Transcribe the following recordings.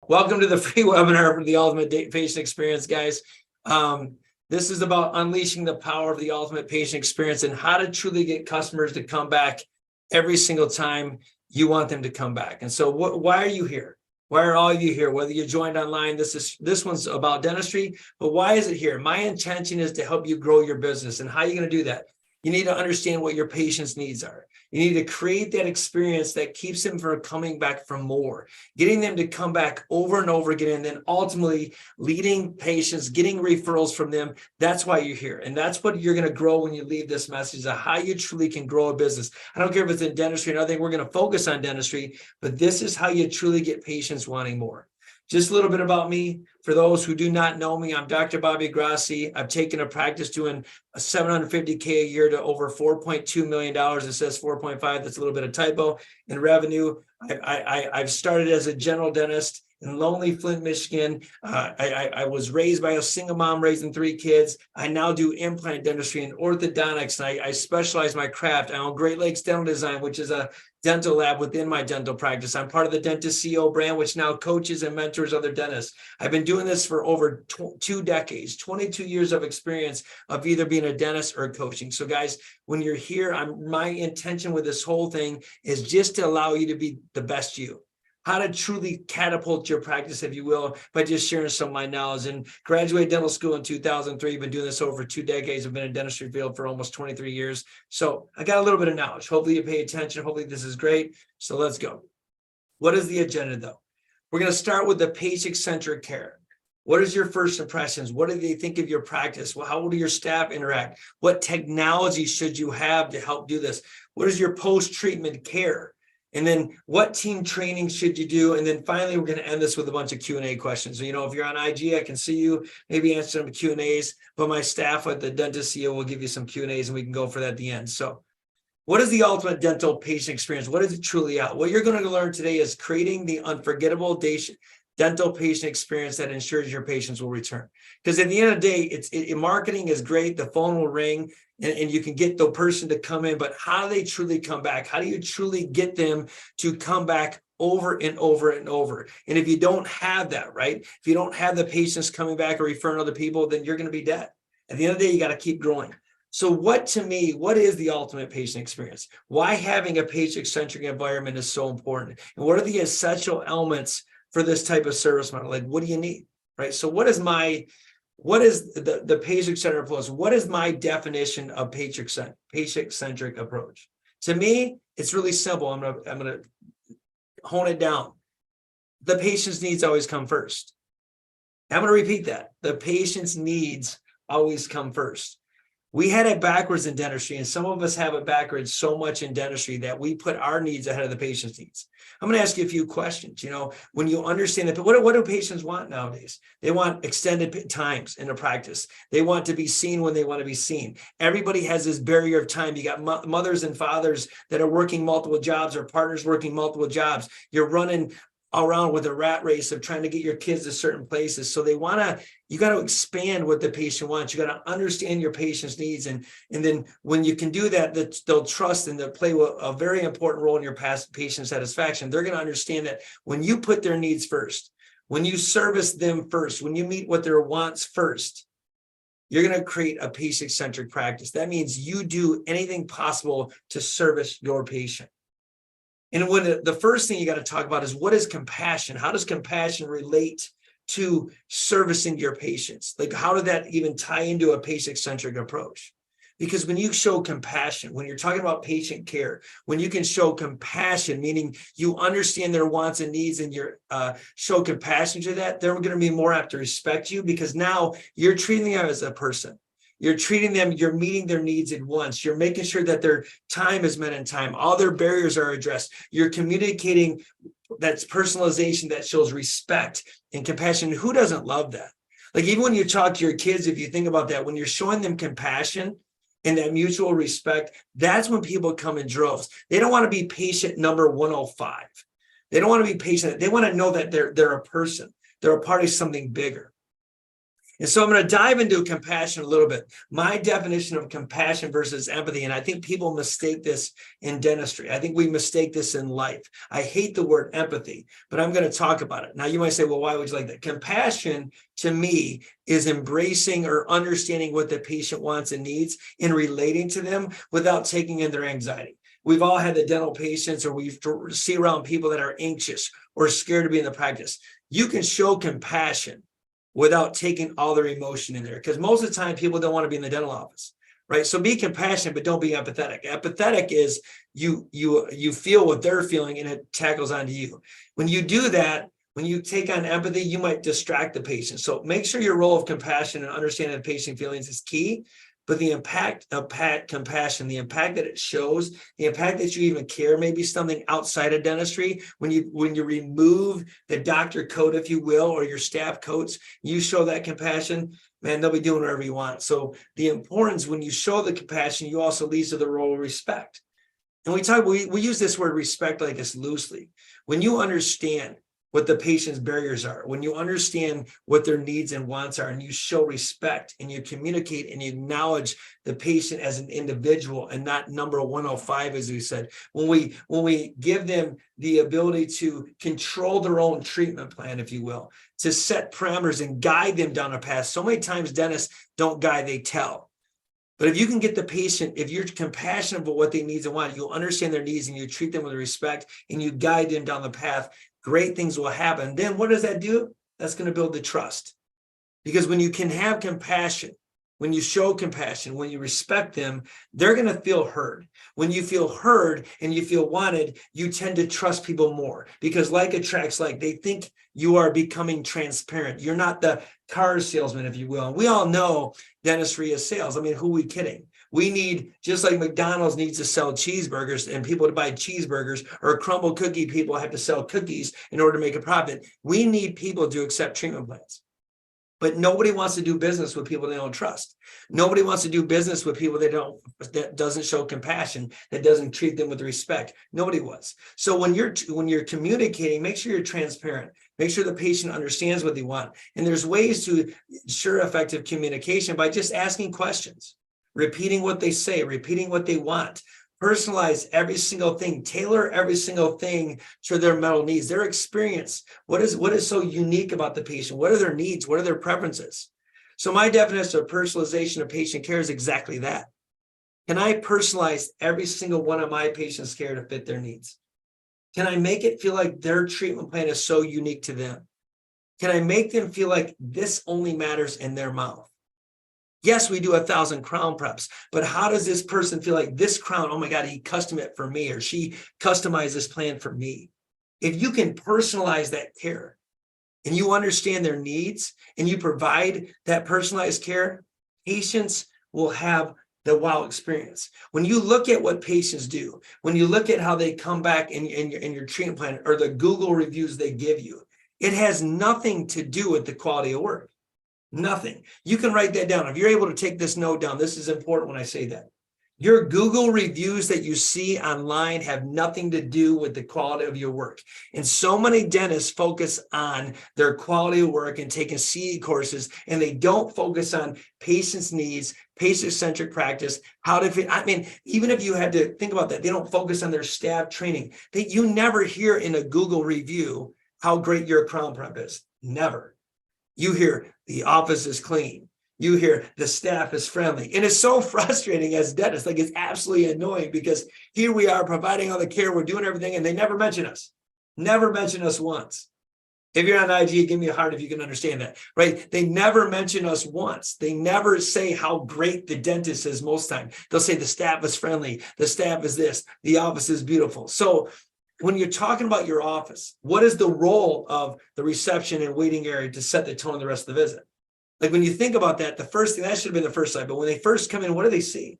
Welcome to the free webinar for the Ultimate Patient Experience, guys. This is about unleashing the power of the ultimate patient experience and how to truly get customers to come back every single time you want them to come back. And so why are you here? Why are all of you here? Whether you joined online, this one's about dentistry, but why is it here? My intention is to help you grow your business. And how are you going to do that? You need to understand what your patient's needs are. You need to create that experience that keeps them from coming back for more, getting them to come back over and over again, and then ultimately leading patients, getting referrals from them. That's why you're here. And that's what you're going to grow when you leave this message of how you truly can grow a business. I don't care if it's in dentistry or nothing. We're going to focus on dentistry, but this is how you truly get patients wanting more. Just a little bit about me. For those who do not know me, I'm Dr. Bobby Grassi. I've taken a practice doing a $750K a year to over $4.2 million. It says 4.5. That's a little bit of typo in revenue. I've started as a general dentist in lonely Flint, Michigan. I was raised by a single mom raising 3 kids. I now do implant dentistry and orthodontics, and I specialize my craft. I own Great Lakes Dental Design, which is a dental lab within my dental practice. I'm part of the Dentist CEO brand, which now coaches and mentors other dentists. I've been doing this for over 2 decades, 22 years of experience of either being a dentist or coaching. So guys, when you're here, my intention with this whole thing is just to allow you to be the best you. How to truly catapult your practice, if you will, by just sharing some of my knowledge. And graduated dental school in 2003. Been doing this over 2 decades. I've been in dentistry field for almost 23 years. So I got a little bit of knowledge. Hopefully you pay attention. Hopefully this is great. So let's go. What is the agenda though? We're going to start with the patient-centric care. What is your first impressions? What do they think of your practice? Well, how will your staff interact? What technology should you have to help do this? What is your post-treatment care? And then what team training should you do? And then finally, we're going to end this with a bunch of Q&A questions. So, if you're on IG, I can see you, maybe answer some Q&As, but my staff at the Dentist CEO will give you some Q&As and we can go for that at the end. So what is the ultimate dental patient experience? What is it truly out? What you're going to learn today is creating the unforgettable dental patient experience that ensures your patients will return. Because at the end of the day, marketing is great. The phone will ring and you can get the person to come in, but how do they truly come back? How do you truly get them to come back over and over and over? And if you don't have that, right? If you don't have the patients coming back or referring other people, then you're going to be dead. At the end of the day, you got to keep growing. So what is the ultimate patient experience? Why having a patient-centric environment is so important? And what are the essential elements for this type of service model? Like, what do you need, right? So what is the patient-centered approach? What is my definition of patient-centric approach? To me, it's really simple. I'm gonna hone it down. The patient's needs always come first. I'm gonna repeat that. The patient's needs always come first. We had it backwards in dentistry, and some of us have it backwards so much in dentistry that we put our needs ahead of the patient's needs. I'm going to ask you a few questions. When you understand that, what do patients want nowadays? They want extended times in a practice. They want to be seen when they want to be seen. Everybody has this barrier of time. You got mothers and fathers that are working multiple jobs, or partners working multiple jobs. You're running around with a rat race of trying to get your kids to certain places. So you got to expand what the patient wants. You got to understand your patient's needs. And then when you can do that, they'll trust and they'll play a very important role in your patient satisfaction. They're going to understand that when you put their needs first, when you service them first, when you meet what their wants first, you're going to create a patient-centric practice. That means you do anything possible to service your patient. And when the first thing you got to talk about is, what is compassion? How does compassion relate to servicing your patients? Like, how did that even tie into a patient-centric approach? Because when you show compassion, when you're talking about patient care, when you can show compassion, meaning you understand their wants and needs and you show compassion to that, they're going to be more apt to respect you, because now you're treating them as a person. You're treating them, you're meeting their needs at once. You're making sure that their time is met in time. All their barriers are addressed. You're communicating that's personalization that shows respect and compassion. Who doesn't love that? Like, even when you talk to your kids, if you think about that, when you're showing them compassion and that mutual respect, that's when people come in droves. They don't want to be patient number 105. They don't want to be patient. They want to know that they're a person. They're a part of something bigger. And so I'm going to dive into compassion a little bit. My definition of compassion versus empathy, and I think people mistake this in dentistry. I think we mistake this in life. I hate the word empathy, but I'm going to talk about it. Now, you might say, well, why would you like that? Compassion, to me, is embracing or understanding what the patient wants and needs and relating to them without taking in their anxiety. We've all had the dental patients, or we see around people that are anxious or scared to be in the practice. You can show compassion without taking all their emotion in there. Because most of the time, people don't want to be in the dental office, right? So be compassionate, but don't be empathetic. Empathetic is you feel what they're feeling and it tackles onto you. When you do that, when you take on empathy, you might distract the patient. So make sure your role of compassion and understanding the patient feelings is key. But the impact of compassion, the impact that it shows, the impact that you even care, maybe something outside of dentistry, when you remove the doctor coat, if you will, or your staff coats, you show that compassion, man, they'll be doing whatever you want. So the importance, when you show the compassion, you also lead to the role of respect. And we use this word respect like this loosely. When you understand what the patient's barriers are, when you understand what their needs and wants are, and you show respect and you communicate and you acknowledge the patient as an individual and not number 105, as we said, when we give them the ability to control their own treatment plan, if you will, to set parameters and guide them down a path. So many times dentists don't guide, they tell. But if you can get the patient, if you're compassionate about what they need and want, you'll understand their needs and you treat them with respect and you guide them down the path, great things will happen. Then what does that do? That's going to build the trust. Because when you can have compassion, when you show compassion, when you respect them, they're going to feel heard. When you feel heard and you feel wanted, you tend to trust people more, because like attracts like. They think you are becoming transparent. You're not the car salesman, if you will. And we all know dentistry is sales. I mean, who are we kidding? We need, just like McDonald's needs to sell cheeseburgers and people to buy cheeseburgers, or crumble cookie people have to sell cookies in order to make a profit. We need people to accept treatment plans. But nobody wants to do business with people they don't trust. Nobody wants to do business with people that doesn't show compassion, that doesn't treat them with respect. Nobody wants. So when you're communicating, make sure you're transparent. Make sure the patient understands what they want. And there's ways to ensure effective communication by just asking questions, repeating what they say, repeating what they want. Personalize every single thing, tailor every single thing to their mental needs, their experience. What is so unique about the patient? What are their needs? What are their preferences? So my definition of personalization of patient care is exactly that. Can I personalize every single one of my patients' care to fit their needs? Can I make it feel like their treatment plan is so unique to them? Can I make them feel like this only matters in their mouth? Yes, we do 1,000 crown preps, but how does this person feel like this crown, oh my God, he custom it for me, or she customized this plan for me? If you can personalize that care and you understand their needs and you provide that personalized care, patients will have the wow experience. When you look at what patients do, when you look at how they come back in your treatment plan or the Google reviews they give you, it has nothing to do with the quality of work. Nothing. You can write that down. If you're able to take this note down, this is important when I say that. Your Google reviews that you see online have nothing to do with the quality of your work. And so many dentists focus on their quality of work and taking CE courses, and they don't focus on patients' needs, patient-centric practice, how to fit. I mean, even if you had to think about that, they don't focus on their staff training. You never hear in a Google review how great your crown prep is. Never. You hear the office is clean. You hear the staff is friendly. And it's so frustrating as dentists. Like, it's absolutely annoying, because here we are providing all the care, we're doing everything, and they never mention us. Never mention us once. If you're on IG, give me a heart if you can understand that, right? They never mention us once. They never say how great the dentist is most time. They'll say the staff is friendly, the staff is this, the office is beautiful. So when you're talking about your office, what is the role of the reception and waiting area to set the tone of the rest of the visit? Like, when you think about that, the first thing, that should have been the first slide, but when they first come in, what do they see?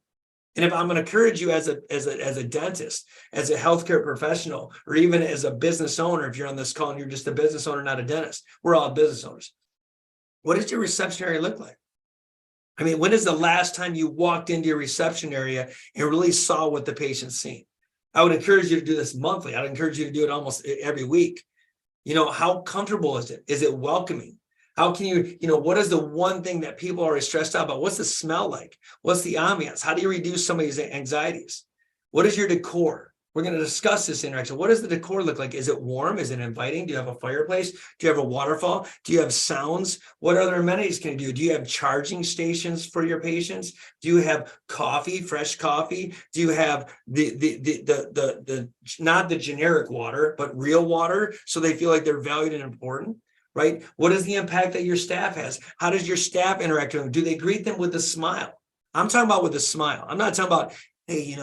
And if I'm going to encourage you as a dentist, as a healthcare professional, or even as a business owner, if you're on this call and you're just a business owner, not a dentist, we're all business owners. What does your reception area look like? I mean, when is the last time you walked into your reception area and really saw what the patient's seeing? I would encourage you to do this monthly. I'd encourage you to do it almost every week. You know, how comfortable is it? Is it welcoming? How can you, what is the one thing that people are stressed out about? What's the smell like? What's the ambiance? How do you reduce somebody's anxieties? What is your decor? We're going to discuss this interaction. What does the decor look like? Is it warm? Is it inviting? Do you have a fireplace? Do you have a waterfall? Do you have sounds? What other amenities can you do? Do you have charging stations for your patients? Do you have coffee, fresh coffee? Do you have the not the generic water, but real water, so they feel like they're valued and important? Right? What is the impact that your staff has? How does your staff interact with them? Do they greet them with a smile? I'm talking about with a smile. I'm not talking about, hey,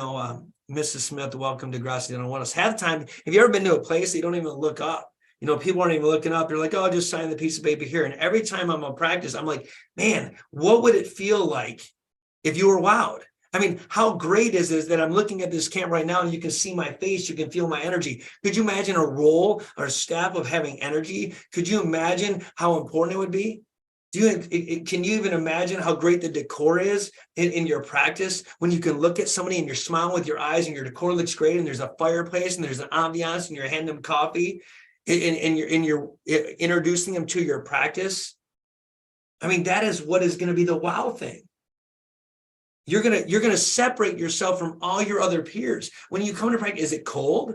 Mrs. Smith, welcome to Gracia Dental Wellness. Half the time, have you ever been to a place that you don't even look up? People aren't even looking up. They're like, oh, just sign the piece of paper here. And every time I'm on practice, I'm like, man, what would it feel like if you were wowed? I mean, how great is it that I'm looking at this camera right now and you can see my face, you can feel my energy. Could you imagine a role or a staff of having energy? Could you imagine how important it would be? Can you even imagine how great the decor is in your practice when you can look at somebody and you're smiling with your eyes and your decor looks great and there's a fireplace and there's an ambiance and you're handing them coffee and you're introducing them to your practice? I mean, that is what is going to be the wow thing. You're gonna separate yourself from all your other peers. When you come to practice, is it cold?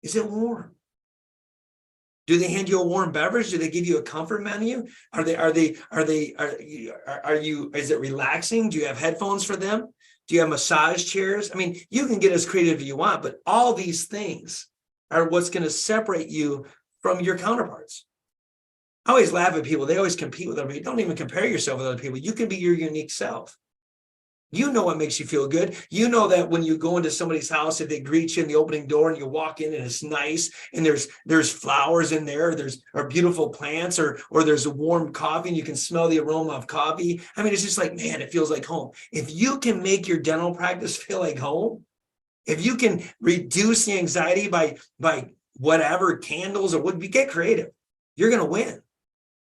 Is it warm? Do they hand you a warm beverage? Do they give you a comfort menu? Is it relaxing? Do you have headphones for them? Do you have massage chairs? I mean, you can get as creative as you want, but all these things are what's going to separate you from your counterparts. I always laugh at people. They always compete with other people. Don't even compare yourself with other people. You can be your unique self. You know what makes you feel good. You know that when you go into somebody's house, if they greet you in the opening door and you walk in and it's nice and there's flowers in there, or beautiful plants, or there's a warm coffee and you can smell the aroma of coffee. I mean, it's just like, man, it feels like home. If you can make your dental practice feel like home, if you can reduce the anxiety by whatever, candles or would get creative, you're going to win.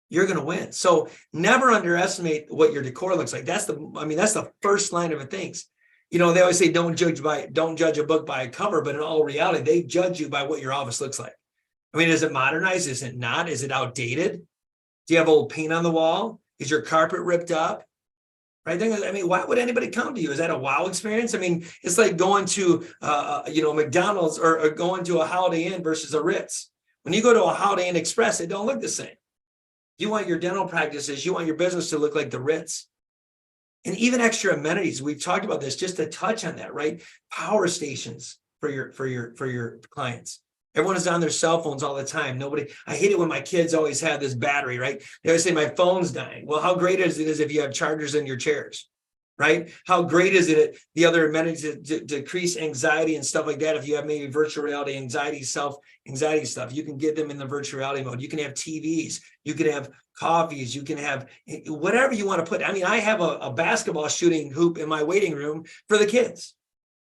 You're going to win. So never underestimate what your decor looks like. That's the first line of things. They always say, don't judge a book by a cover, but in all reality, they judge you by what your office looks like. I mean, is it modernized? Is it not? Is it outdated? Do you have old paint on the wall? Is your carpet ripped up? Right? I mean, why would anybody come to you? Is that a wow experience? I mean, it's like going to, McDonald's or going to a Holiday Inn versus a Ritz. When you go to a Holiday Inn Express, it don't look the same. You want your dental practices, you want your business to look like the Ritz. And even extra amenities. We've talked about this, just to touch on that, right? Power stations for your clients. Everyone is on their cell phones all the time. I hate it when my kids always have this battery, right? They always say my phone's dying. Well, how great is it if you have chargers in your chairs, right? How great is it the other amenities to decrease anxiety and stuff like that? If you have maybe virtual reality anxiety stuff, you can get them in the virtual reality mode. You can have TVs, you can have coffees, you can have whatever you want to put. I mean, I have a basketball shooting hoop in my waiting room for the kids.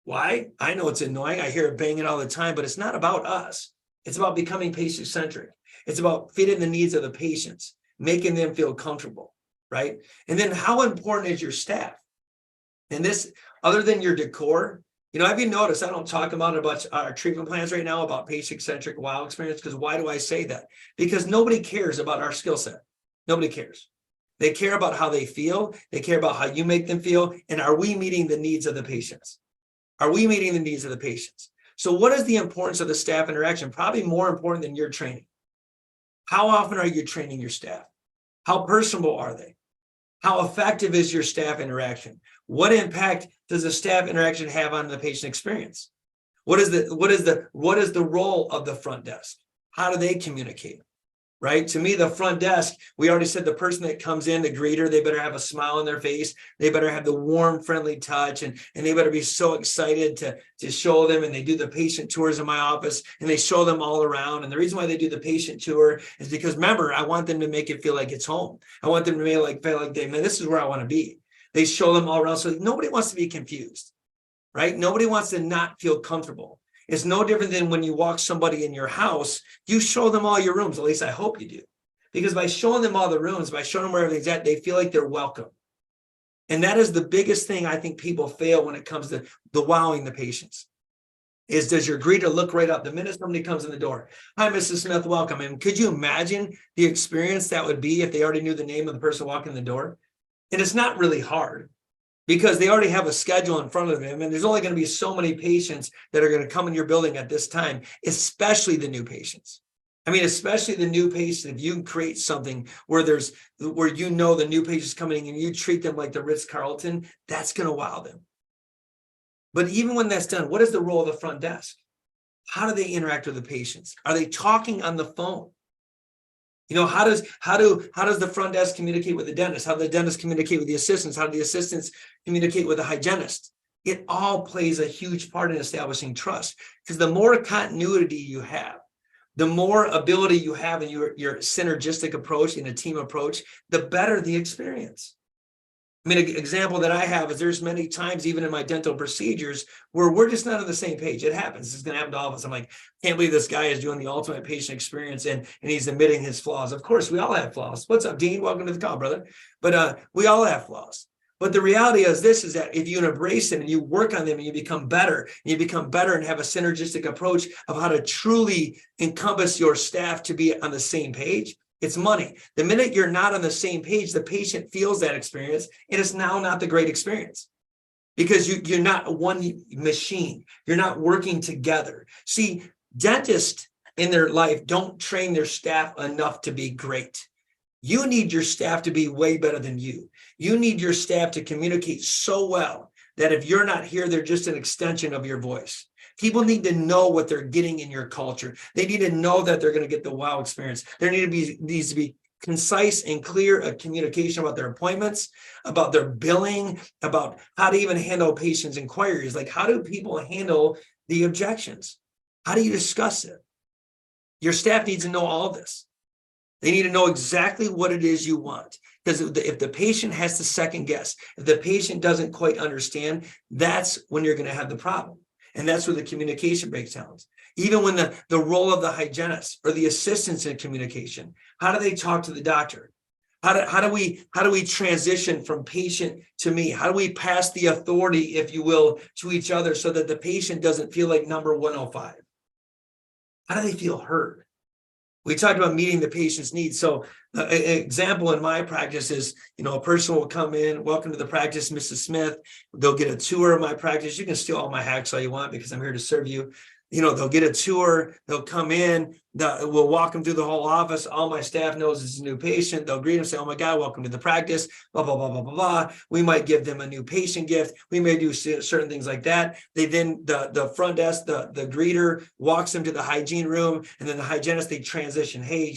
Why? I know it's annoying. I hear it banging all the time, but it's not about us. It's about becoming patient-centric. It's about fitting the needs of the patients, making them feel comfortable, right? And then how important is your staff? And this, other than your decor, have you noticed I don't talk about our treatment plans right now about patient-centric wow experience? Because why do I say that? Because nobody cares about our skill set. Nobody cares. They care about how they feel. They care about how you make them feel. And are we meeting the needs of the patients? Are we meeting the needs of the patients? So what is the importance of the staff interaction? Probably more important than your training. How often are you training your staff? How personable are they? How effective is your staff interaction? What impact does the staff interaction have on the patient experience? What is the role of the front desk? How do they communicate? Right? To me, the front desk, we already said the person that comes in, the greeter, they better have a smile on their face. They better have the warm, friendly touch, and they better be so excited to show them. And they do the patient tours in my office and they show them all around. And the reason why they do the patient tour is because, remember, I want them to make it feel like it's home. I want them to feel like this is where I want to be. They show them all around. So nobody wants to be confused, right? Nobody wants to not feel comfortable. It's no different than when you walk somebody in your house, you show them all your rooms. At least I hope you do. Because by showing them all the rooms, by showing them where everything's at, they feel like they're welcome. And that is the biggest thing I think people fail when it comes to the wowing the patients. is, does your greeter look right up the minute somebody comes in the door? Hi, Mrs. Smith, welcome. And could you imagine the experience that would be if they already knew the name of the person walking in the door? And it's not really hard because they already have a schedule in front of them. And there's only going to be so many patients that are going to come in your building at this time, especially the new patients. I mean, especially the new patient, if you can create something where you know the new patients coming in and you treat them like the Ritz-Carlton, that's going to wow them. But even when that's done, what is the role of the front desk? How do they interact with the patients? Are they talking on the phone? You know, how does the front desk communicate with the dentist? How do the dentist communicate with the assistants? How do the assistants communicate with the hygienist? It all plays a huge part in establishing trust, because the more continuity you have, the more ability you have in your synergistic approach, in a team approach, the better the experience. I mean, an example that I have is there's many times, even in my dental procedures, where we're just not on the same page. It happens. It's going to happen to all of us. I'm like, can't believe this guy is doing the ultimate patient experience and he's admitting his flaws. Of course, we all have flaws. What's up, Dean? Welcome to the call, brother. But we all have flaws. But the reality is that if you embrace them and you work on them and you become better and have a synergistic approach of how to truly encompass your staff to be on the same page, it's money. The minute you're not on the same page, the patient feels that experience, and it's now not the great experience because you're not one machine. You're not working together. See, dentists in their life don't train their staff enough to be great. You need your staff to be way better than you. You need your staff to communicate so well that if you're not here, they're just an extension of your voice. People need to know what they're getting in your culture. They need to know that they're going to get the wow experience. There needs to be concise and clear communication about their appointments, about their billing, about how to even handle patients' inquiries. Like, how do people handle the objections? How do you discuss it? Your staff needs to know all of this. They need to know exactly what it is you want. Because if the patient has to second guess, if the patient doesn't quite understand, that's when you're going to have the problem. And that's where the communication breaks down. Even when the role of the hygienist or the assistants in communication, how do they talk to the doctor? How do we transition from patient to me? How do we pass the authority, if you will, to each other so that the patient doesn't feel like number 105? How do they feel heard? We talked about meeting the patient's needs. So an example in my practice is, a person will come in, welcome to the practice, Mrs. Smith. They'll get a tour of my practice. You can steal all my hacks all you want because I'm here to serve you. They'll get a tour. They'll come in. We'll walk them through the whole office. All my staff knows it's a new patient. They'll greet them, say, "Oh my God, welcome to the practice." Blah blah blah blah blah blah. We might give them a new patient gift. We may do certain things like that. They then the front desk, the greeter walks them to the hygiene room, and then the hygienist, they transition. "Hey,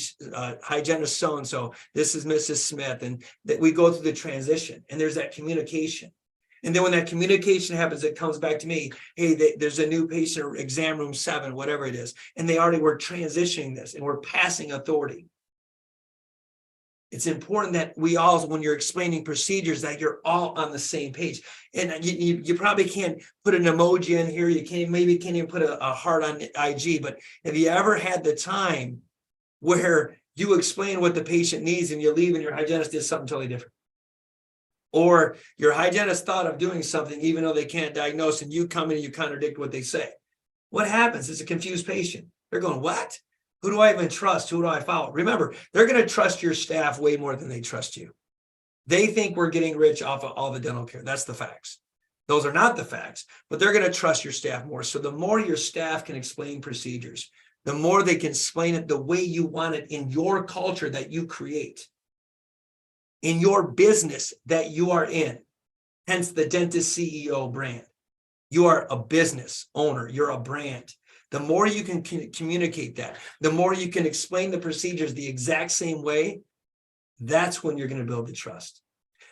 hygienist so and so, this is Mrs. Smith," and that we go through the transition. And there's that communication. And then when that communication happens, it comes back to me. Hey, there's a new patient, exam room 7, whatever it is. And we're transitioning this and we're passing authority. It's important that we all, when you're explaining procedures, that you're all on the same page. And you probably can't put an emoji in here. You can't even put a heart on IG. But have you ever had the time where you explain what the patient needs and you leave and your hygienist did something totally different? Or your hygienist thought of doing something even though they can't diagnose, and you come in and you contradict what they say. What happens? It's a confused patient. They're going, "What? Who do I even trust? Who do I follow?" Remember, they're going to trust your staff way more than they trust you. They think we're getting rich off of all the dental care. That's the facts. Those are not the facts, but they're going to trust your staff more. So the more your staff can explain procedures, the more they can explain it the way you want it in your culture that you create, in your business that you are in, hence the Dentist CEO brand. You are a business owner. You're a brand. The more you can communicate that, the more you can explain the procedures the exact same way, that's when you're going to build the trust.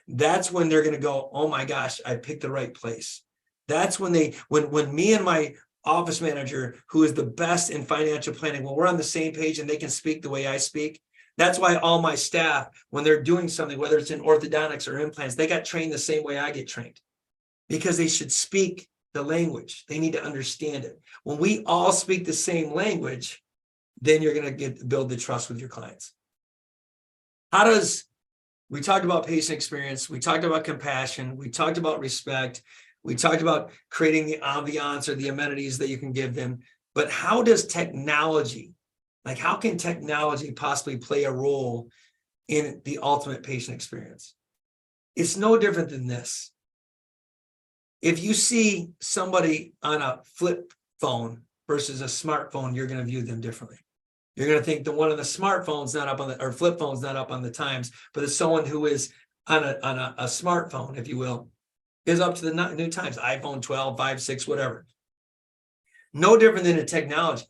That's when they're going to go, "Oh my gosh, I picked the right place." That's when when me and my office manager, who is the best in financial planning, when we're on the same page and they can speak the way I speak. That's why all my staff, when they're doing something, whether it's in orthodontics or implants, they got trained the same way I get trained, because they should speak the language. They need to understand it. When we all speak the same language, then you're going to build the trust with your clients. We talked about patient experience. We talked about compassion. We talked about respect. We talked about creating the ambiance or the amenities that you can give them. But how does technology, like how can technology possibly play a role in the ultimate patient experience? It's no different than this. If you see somebody on a flip phone versus a smartphone, you're going to view them differently. You're going to think the one on the smartphone's not up on the, or flip phone's not up on the times, but it's someone who is on a smartphone, if you will, is up to the new times, iPhone 12, 5, 6, whatever. No different than a technology.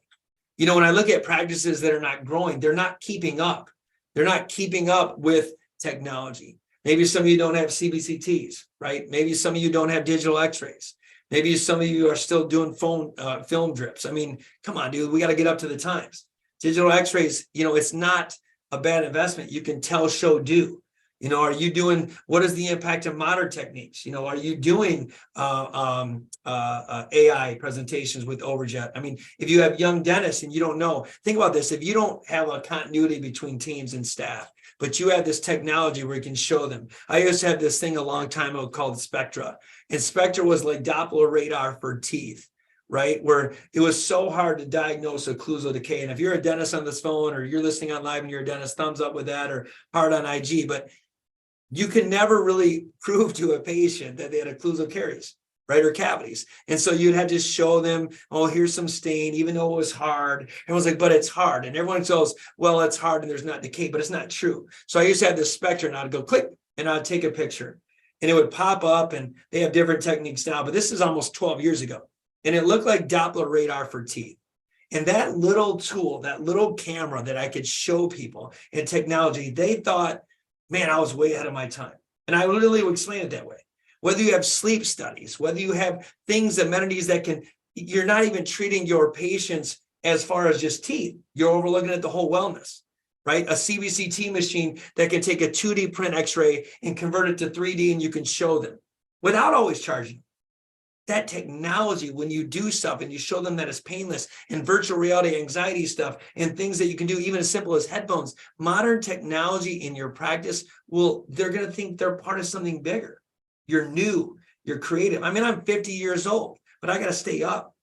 You know, when I look at practices that are not growing, they're not keeping up. They're not keeping up with technology. Maybe some of you don't have CBCTs, right? Maybe some of you don't have digital x-rays. Maybe some of you are still doing film drips. I mean, come on, dude, we got to get up to the times. Digital x-rays, you know, it's not a bad investment. You can tell, show, do. You know, are you doing, what is the impact of modern techniques? You know, are you doing AI presentations with Overjet? I mean, if you have young dentists and you don't know, think about this. If you don't have a continuity between teams and staff, but you have this technology where you can show them. I used to have this thing a long time ago called Spectra. And Spectra was like Doppler radar for teeth, right? Where it was so hard to diagnose occlusal decay. And if you're a dentist on this phone or you're listening on live and you're a dentist, thumbs up with that or hard on IG. But you can never really prove to a patient that they had occlusal caries, right, or cavities. And so you'd have to show them, oh, here's some stain, even though it was hard. And was like, but it's hard. And everyone goes, well, it's hard and there's not decay, but it's not true. So I used to have this Spectra and I'd go click and I'd take a picture and it would pop up, and they have different techniques now, but this is almost 12 years ago. And it looked like Doppler radar for teeth. And that little tool, that little camera that I could show people in technology, they thought, man, I was way ahead of my time. And I literally would explain it that way. Whether you have sleep studies, whether you have things, amenities that can, you're not even treating your patients as far as just teeth. You're overlooking at the whole wellness, right? A CBCT machine that can take a 2D print x-ray and convert it to 3D and you can show them without always charging. That technology, when you do stuff and you show them that it's painless, and virtual reality anxiety stuff and things that you can do, even as simple as headphones, modern technology in your practice they're going to think they're part of something bigger. You're new, you're creative. I mean, I'm 50 years old, but I got to stay up.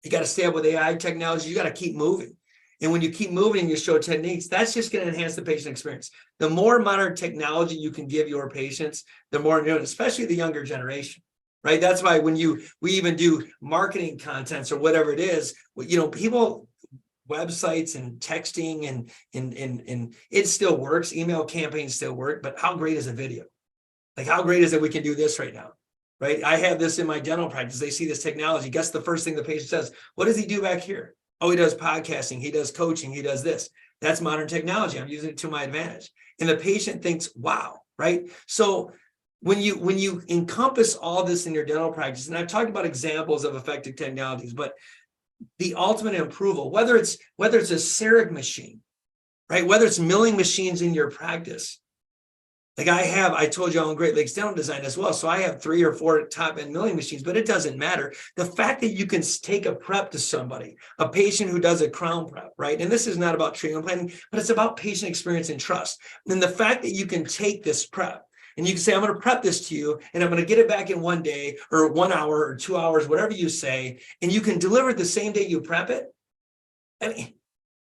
You got to stay up with AI technology. You got to keep moving. And when you keep moving and you show techniques, that's just going to enhance the patient experience. The more modern technology you can give your patients, the more, especially the younger generation. Right. That's why when we even do marketing contents or whatever it is, you know, people, websites and texting and it still works. Email campaigns still work. But how great is a video? Like, how great is it we can do this right now? Right. I have this in my dental practice. They see this technology. Guess the first thing the patient says, what does he do back here? Oh, he does podcasting. He does coaching. He does this. That's modern technology. I'm using it to my advantage. And the patient thinks, wow. Right. So when you encompass all this in your dental practice, and I've talked about examples of effective technologies, but the ultimate approval, whether it's a CEREC machine, right? Whether it's milling machines in your practice. Like I told you I own Great Lakes Dental Design as well. So I have 3 or 4 top-end milling machines, but it doesn't matter. The fact that you can take a prep to somebody, a patient who does a crown prep, right? And this is not about treatment planning, but it's about patient experience and trust. And the fact that you can take this prep, and you can say, I'm going to prep this to you, and I'm going to get it back in 1 day or 1 hour or 2 hours, whatever you say, and you can deliver it the same day you prep it. I mean,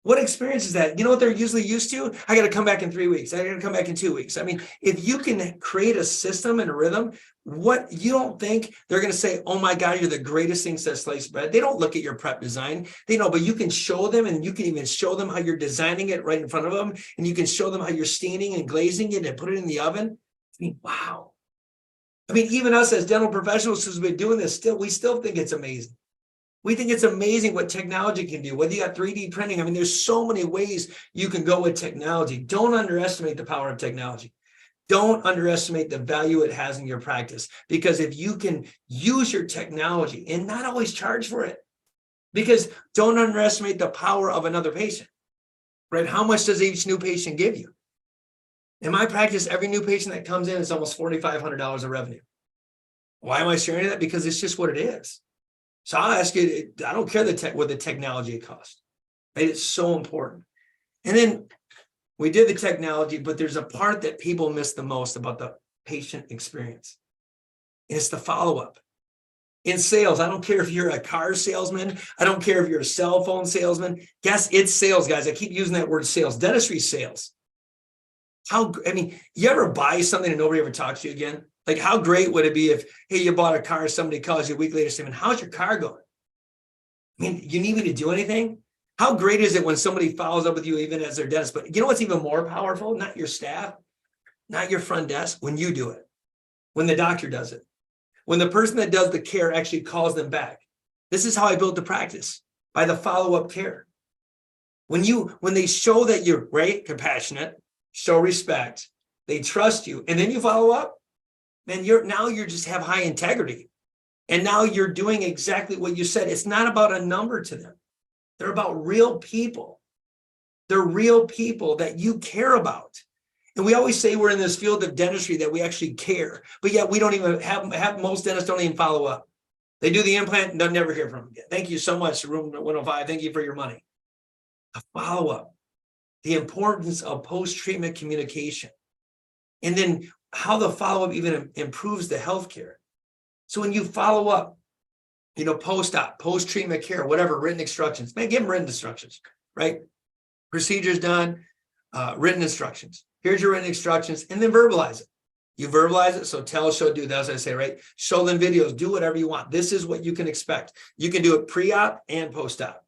what experience is that? You know what they're usually used to? I got to come back in 3 weeks. I got to come back in 2 weeks. I mean, if you can create a system and a rhythm, what you don't think they're going to say, oh my God, you're the greatest thing since sliced bread. They don't look at your prep design. They know, but you can show them, and you can even show them how you're designing it right in front of them. And you can show them how you're staining and glazing it and put it in the oven. I mean, wow. I mean, even us as dental professionals who's been doing this, we still think it's amazing. We think it's amazing what technology can do, whether you got 3D printing. I mean, there's so many ways you can go with technology. Don't underestimate the power of technology. Don't underestimate the value it has in your practice, because if you can use your technology and not always charge for it, because don't underestimate the power of another patient, right? How much does each new patient give you? In my practice, every new patient that comes in is almost $4,500 of revenue. Why am I sharing that? Because it's just what it is. So I'll ask you, I don't care what the technology costs. Right? It's so important. And then we did the technology, but there's a part that people miss the most about the patient experience. It's the follow-up. In sales, I don't care if you're a car salesman. I don't care if you're a cell phone salesman. Guess it's sales, guys. I keep using that word sales. Dentistry sales. You ever buy something and nobody ever talks to you again? Like, how great would it be if, hey, you bought a car, somebody calls you a week later saying, how's your car going? I mean, you need me to do anything? How great is it when somebody follows up with you, even as their dentist? But you know what's even more powerful? Not your staff, not your front desk, when you do it, when the doctor does it, when the person that does the care actually calls them back. This is how I built the practice, by the follow-up care. When they show that you're right, compassionate, show respect, they trust you, and then you follow up, man, you're just have high integrity. And now you're doing exactly what you said. It's not about a number to them. They're about real people. They're real people that you care about. And we always say we're in this field of dentistry that we actually care, but yet we don't even have most dentists don't even follow up. They do the implant and they'll never hear from them again. Thank you so much, Room 105. Thank you for your money. A follow-up, the importance of post-treatment communication, and then how the follow-up even improves the healthcare. So when you follow up, post-op, post-treatment care, whatever, written instructions, man, give them written instructions, right? Procedures done, written instructions. Here's your written instructions, and then verbalize it. You verbalize it, so tell, show, do. That's what I say, right? Show them videos, do whatever you want. This is what you can expect. You can do it pre-op and post-op.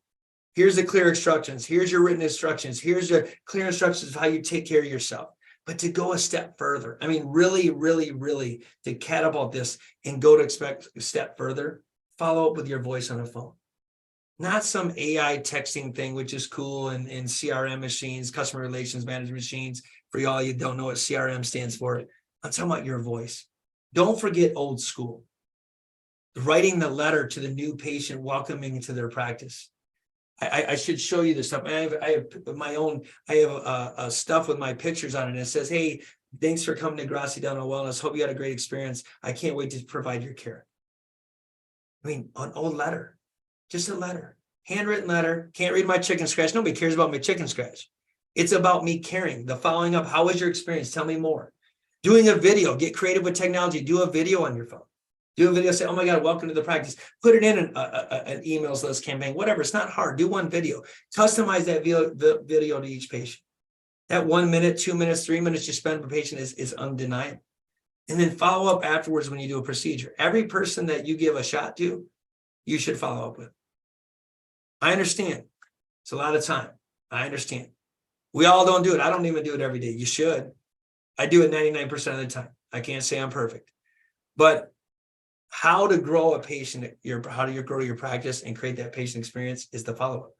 Here's the clear instructions. Here's your written instructions. Here's the clear instructions of how you take care of yourself. But to go a step further, I mean, really, really, really to catapult this and go to expect a step further, follow up with your voice on the phone. Not some AI texting thing, which is cool, and CRM machines, customer relations management machines. For y'all, you don't know what CRM stands for. I'm talking about your voice. Don't forget old school. Writing the letter to the new patient, welcoming into their practice. I should show you this stuff. I have stuff with my pictures on it. And it says, hey, thanks for coming to Grassi Dental Wellness. Hope you had a great experience. I can't wait to provide your care. I mean, an old letter, just a letter, handwritten letter. Can't read my chicken scratch. Nobody cares about my chicken scratch. It's about me caring, the following up. How was your experience? Tell me more. Doing a video, get creative with technology. Do a video on your phone. Do a video, say, oh my God, welcome to the practice. Put it in an emails list campaign, whatever. It's not hard. Do one video. Customize that video to each patient. That 1 minute, 2 minutes, 3 minutes you spend per patient is undeniable. And then follow up afterwards when you do a procedure. Every person that you give a shot to, you should follow up with. I understand. It's a lot of time. I understand. We all don't do it. I don't even do it every day. You should. I do it 99% of the time. I can't say I'm perfect. But how to grow a patient, how do you grow your practice and create that patient experience is the follow-up.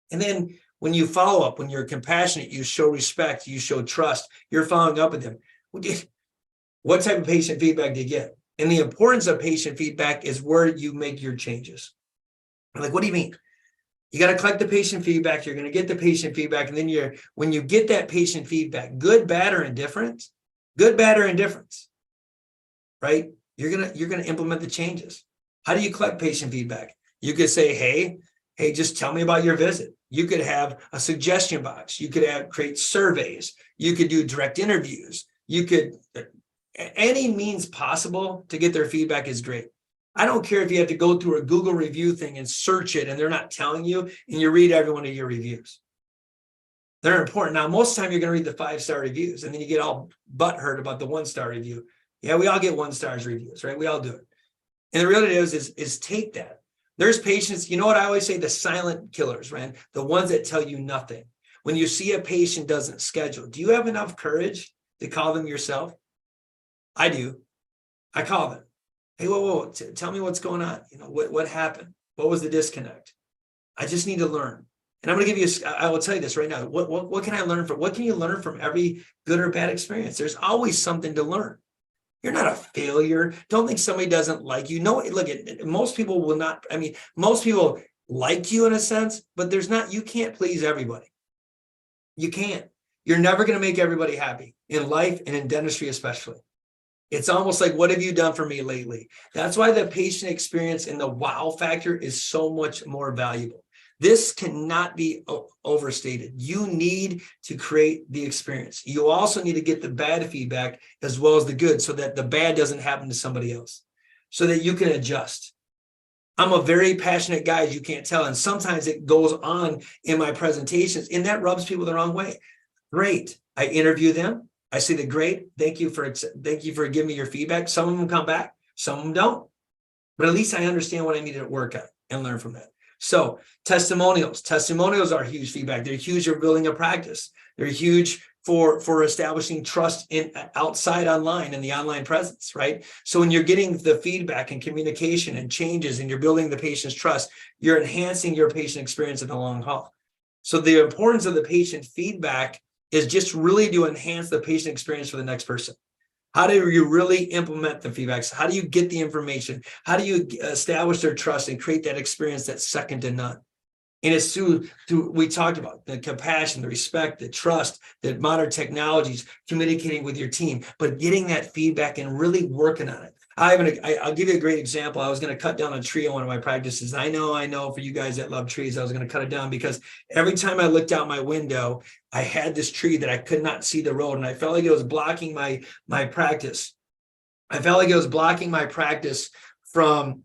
And then when you follow up, when you're compassionate, you show respect, you show trust, you're following up with them. What type of patient feedback do you get? And the importance of patient feedback is where you make your changes. I'm like, what do you mean? You got to collect the patient feedback. You're going to get the patient feedback. And then when you get that patient feedback, good, bad, or indifferent, right? You're going to implement the changes. How do you collect patient feedback? You could say, hey, just tell me about your visit. You could have a suggestion box. You could create surveys. You could do direct interviews. You could, any means possible to get their feedback is great. I don't care if you have to go through a Google review thing and search it and they're not telling you, and you read every one of your reviews. They're important. Now, most of the time you're going to read the 5-star reviews, and then you get all butthurt about the 1-star review. Yeah, we all get 1-star reviews, right? We all do it. And the reality is take that. There's patients, you know what I always say, the silent killers, right? The ones that tell you nothing. When you see a patient doesn't schedule, do you have enough courage to call them yourself? I do. I call them. Hey, whoa, tell me what's going on. What happened? What was the disconnect? I just need to learn. And I'm going to give you, I will tell you this right now. What can I learn from? What can you learn from every good or bad experience? There's always something to learn. You're not a failure. Don't think somebody doesn't like you. No, look, most people will not. I mean, most people like you in a sense, but you can't please everybody. You can't. You're never going to make everybody happy in life and in dentistry, especially. It's almost like, what have you done for me lately? That's why the patient experience and the wow factor is so much more valuable. This cannot be overstated. You need to create the experience. You also need to get the bad feedback as well as the good, so that the bad doesn't happen to somebody else, so that you can adjust. I'm a very passionate guy, as you can't tell. And sometimes it goes on in my presentations, and that rubs people the wrong way. Great. I interview them. I say the great. Thank you for giving me your feedback. Some of them come back, some of them don't. But at least I understand what I need to work on and learn from that. So testimonials. Testimonials are huge feedback. They're huge for building a practice. They're huge for establishing trust in outside online and the online presence, right? So when you're getting the feedback and communication and changes and you're building the patient's trust, you're enhancing your patient experience in the long haul. So the importance of the patient feedback is just really to enhance the patient experience for the next person. How do you really implement the feedbacks? How do you get the information? How do you establish their trust and create that experience that's second to none? And it's through we talked about the compassion, the respect, the trust, the modern technologies, communicating with your team, but getting that feedback and really working on it. I'll give you a great example. I was going to cut down a tree on one of my practices. I know for you guys that love trees, I was going to cut it down because every time I looked out my window, I had this tree that I could not see the road. And I felt like it was blocking my practice. I felt like it was blocking my practice from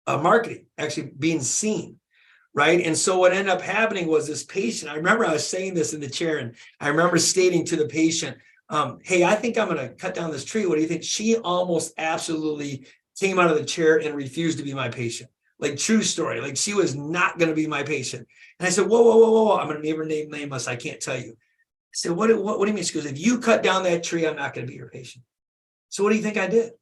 marketing, actually being seen. Right. And so what ended up happening was this patient, I remember I was saying this in the chair, and I remember stating to the patient, hey, I think I'm going to cut down this tree. What do you think? She almost absolutely came out of the chair and refused to be my patient. Like, true story. Like, she was not going to be my patient. And I said, whoa. I'm going to never name us. I can't tell you. I said, what do you mean? She goes, if you cut down that tree, I'm not going to be your patient. So what do you think I did?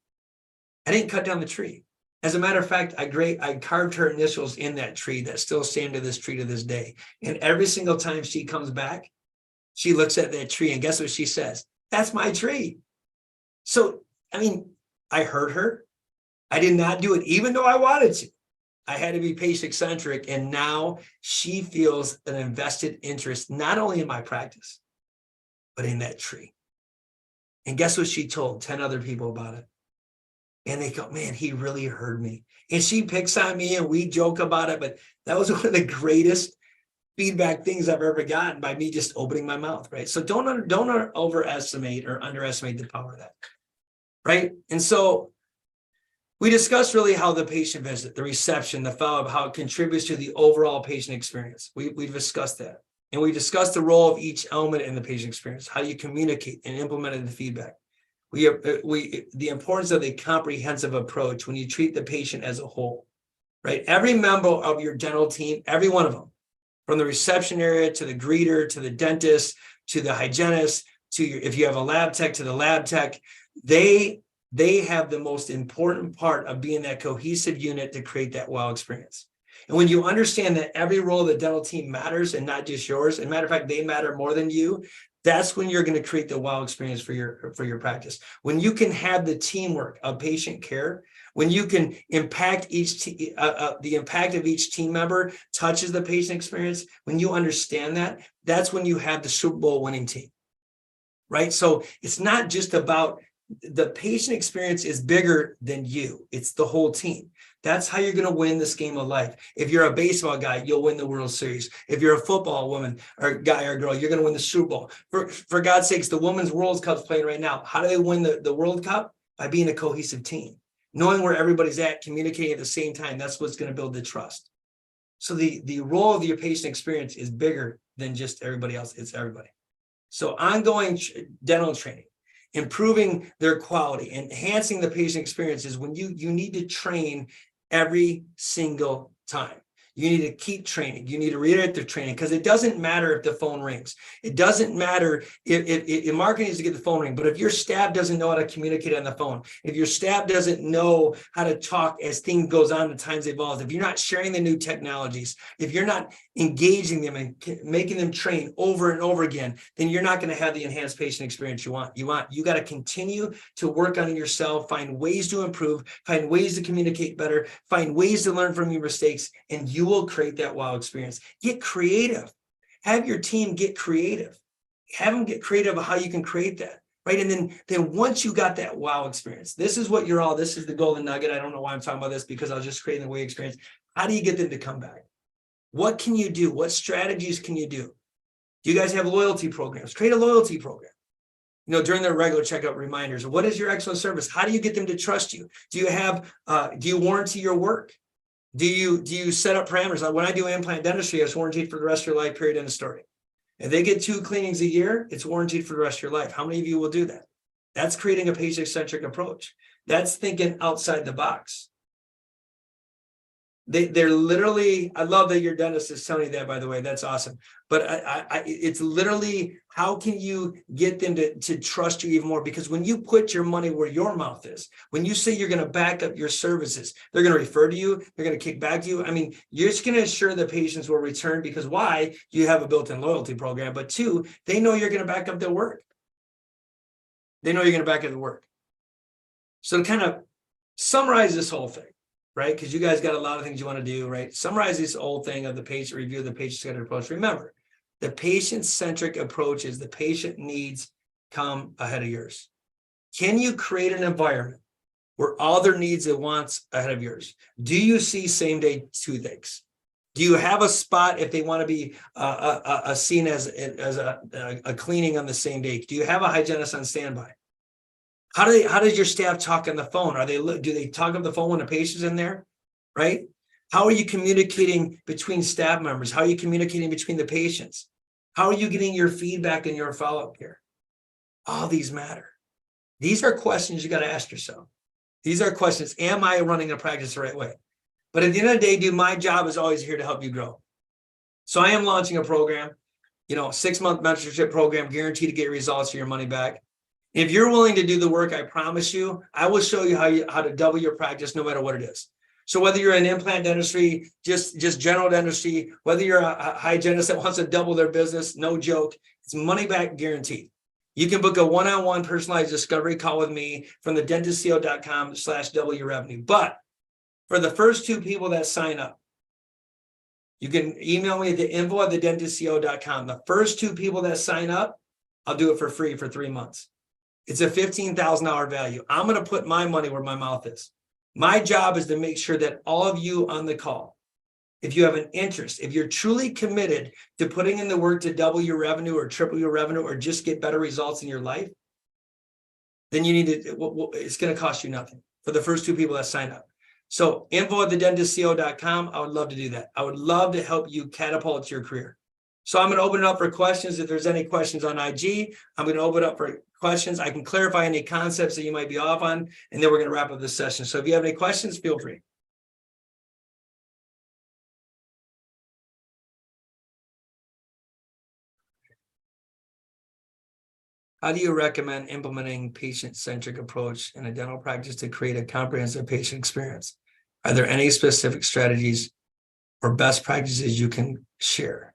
I didn't cut down the tree. As a matter of fact, I carved her initials in that tree that still stand to this tree to this day. And every single time she comes back, she looks at that tree, and guess what she says? That's my tree. So, I mean, I heard her. I did not do it, even though I wanted to. I had to be patient-centric, and now she feels an invested interest, not only in my practice, but in that tree. And guess what she told 10 other people about it? And they go, man, he really heard me. And she picks on me and we joke about it, but that was one of the greatest feedback things I've ever gotten by me just opening my mouth, right? So don't overestimate or underestimate the power of that, right? And so we discussed really how the patient visit, the reception, the follow-up, how it contributes to the overall patient experience. We've discussed that. And we discussed the role of each element in the patient experience, how you communicate and implement the feedback. The importance of the comprehensive approach when you treat the patient as a whole, right? Every member of your dental team, every one of them, from the reception area to the greeter, to the dentist, to the hygienist, if you have a lab tech, to the lab tech, they have the most important part of being that cohesive unit to create that wow experience. And when you understand that every role of the dental team matters and not just yours, as a matter of fact, they matter more than you, that's when you're going to create the wow experience for your practice. When you can have the teamwork of patient care, when you can impact the impact of each team member touches the patient experience, when you understand that, that's when you have the Super Bowl winning team, right? So it's not just about the patient experience is bigger than you. It's the whole team. That's how you're going to win this game of life. If you're a baseball guy, you'll win the World Series. If you're a football woman or guy or girl, you're going to win the Super Bowl. For God's sakes, the Women's World Cup's playing right now. How do they win the World Cup? By being a cohesive team. Knowing where everybody's at, communicating at the same time, that's what's going to build the trust. So the role of your patient experience is bigger than just everybody else. It's everybody. So ongoing dental training, improving their quality, enhancing the patient experience is when you need to train every single time. You need to keep training. You need to reiterate the training because it doesn't matter if the phone rings. It doesn't matter if marketing needs to get the phone ring, but if your staff doesn't know how to communicate on the phone, if your staff doesn't know how to talk as things goes on, the times evolve, if you're not sharing the new technologies, if you're not engaging them and making them train over and over again, then you're not going to have the enhanced patient experience you want. You got to continue to work on yourself, find ways to improve, find ways to communicate better, find ways to learn from your mistakes, and you will create that wow experience. Get creative. Have your team get creative. Have them get creative of how you can create that, right? And then once you got that wow experience, this is the golden nugget. I don't know why I'm talking about this because I was just creating the wow experience. How do you get them to come back? What can you do? What strategies can you do? Do you guys have loyalty programs? Create a loyalty program. During their regular checkup reminders. What is your excellent service? How do you get them to trust you? Do you warranty your work? Do you set up parameters? Like when I do implant dentistry, it's warranted for the rest of your life, period, end of story. If they get 2 cleanings a year, it's warranted for the rest of your life. How many of you will do that? That's creating a patient-centric approach. That's thinking outside the box. They're literally, I love that your dentist is telling you that, by the way, that's awesome. But it's literally, how can you get them to trust you even more? Because when you put your money where your mouth is, when you say you're going to back up your services, they're going to refer to you, they're going to kick back to you. I mean, you're just going to assure the patients will return because why? You have a built-in loyalty program, but 2, they know you're going to back up their work. They know you're going to back up the work. So to kind of summarize this whole thing, right? Because you guys got a lot of things you want to do, right? Summarize this whole thing of the patient review of the patient-centered approach. Remember, the patient-centric approach is the patient needs come ahead of yours. Can you create an environment where all their needs and wants ahead of yours? Do you see same-day toothaches? Do you have a spot if they want to be seen as a cleaning on the same day? Do you have a hygienist on standby? How does your staff talk on the phone? Do they talk on the phone when a patient's in there, right? How are you communicating between staff members? How are you communicating between the patients? How are you getting your feedback and your follow-up here? All these matter. These are questions you got to ask yourself. These are questions. Am I running a practice the right way? But at the end of the day, dude, my job is always here to help you grow. So I am launching a program, 6-month mentorship program, guaranteed to get results for your money back. If you're willing to do the work, I promise you, I will show you how to double your practice no matter what it is. So whether you're in implant dentistry, just general dentistry, whether you're a hygienist that wants to double their business, no joke, it's money back guaranteed. You can book a one-on-one personalized discovery call with me from the dentistco.com/double your revenue. But for the first 2 people that sign up, you can email me at the info@thedentistco.com. The first 2 people that sign up, I'll do it for free for 3 months. It's a $15,000 value. I'm going to put my money where my mouth is. My job is to make sure that all of you on the call, if you have an interest, if you're truly committed to putting in the work to double your revenue or triple your revenue or just get better results in your life, then you need to, it's going to cost you nothing for the first 2 people that sign up. So info@thedentistco.com. I would love to do that. I would love to help you catapult your career. So I'm going to open it up for questions. If there's any questions on IG, I'm going to open it up for questions. I can clarify any concepts that you might be off on, and then we're going to wrap up this session. So if you have any questions, feel free. How do you recommend implementing patient-centric approach in a dental practice to create a comprehensive patient experience? Are there any specific strategies or best practices you can share?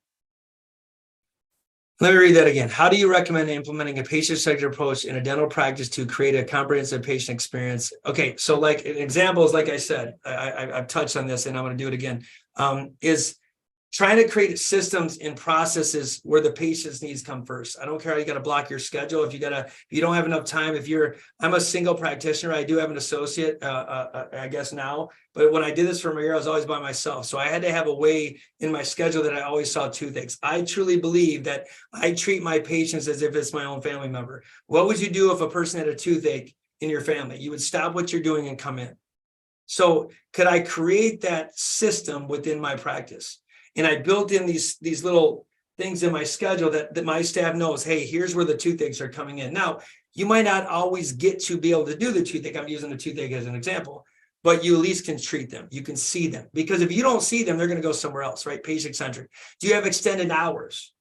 Let me read that again. How do you recommend implementing a patient-centered approach in a dental practice to create a comprehensive patient experience? Okay, so like an example is, like I said, I've touched on this and I'm going to do it again, is trying to create systems and processes where the patient's needs come first. I don't care how you got to block your schedule. If you don't have enough time, I'm a single practitioner. I do have an associate, I guess now, but when I did this for a year, I was always by myself. So I had to have a way in my schedule that I always saw 2 things. I truly believe that I treat my patients as if it's my own family member. What would you do if a person had a toothache in your family? You would stop what you're doing and come in. So could I create that system within my practice? And I built in these little things in my schedule that my staff knows, hey, here's where the toothaches are coming in. Now, you might not always get to be able to do the toothache. I'm using the toothache as an example, but you at least can treat them. You can see them. Because if you don't see them, they're going to go somewhere else, right? Patient-centric. Do you have extended hours?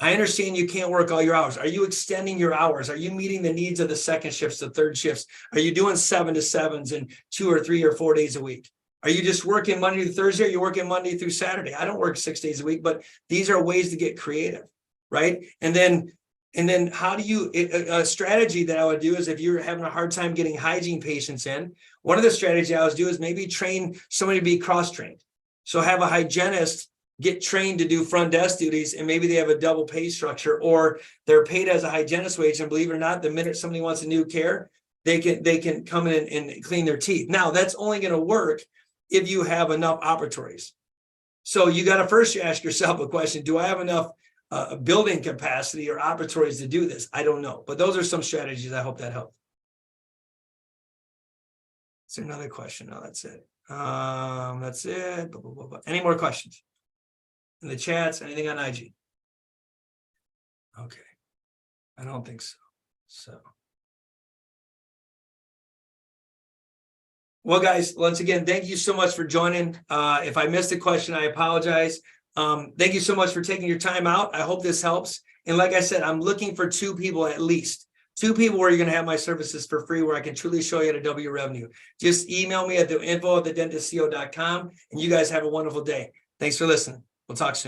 I understand you can't work all your hours. Are you extending your hours? Are you meeting the needs of the second shifts, the third shifts? Are you doing 7 to 7s and 2 or 3 or 4 days a week? Are you just working Monday through Thursday? Or are you working Monday through Saturday? I don't work 6 days a week, but these are ways to get creative, right? And then how do you, a strategy that I would do is if you're having a hard time getting hygiene patients in, one of the strategies I always do is maybe train somebody to be cross-trained. So have a hygienist get trained to do front desk duties, and maybe they have a double pay structure, or they're paid as a hygienist wage. And believe it or not, the minute somebody wants a new care, they can come in and clean their teeth. Now, that's only going to work if you have enough operatories. So you got to first ask yourself a question: do I have enough building capacity or operatories to do this? I don't know, but those are some strategies. I hope that helped. Is there another question? No, that's it. That's it. Blah, blah, blah, blah. Any more questions in the chats? Anything on IG? Okay. I don't think so. So. Well, guys, once again, thank you so much for joining. If I missed a question, I apologize. Thank you so much for taking your time out. I hope this helps. And like I said, I'm looking for 2 people at least. 2 people where you're going to have my services for free, where I can truly show you how to double your revenue. Just email me at the info@thedentistco.com, and you guys have a wonderful day. Thanks for listening. We'll talk soon.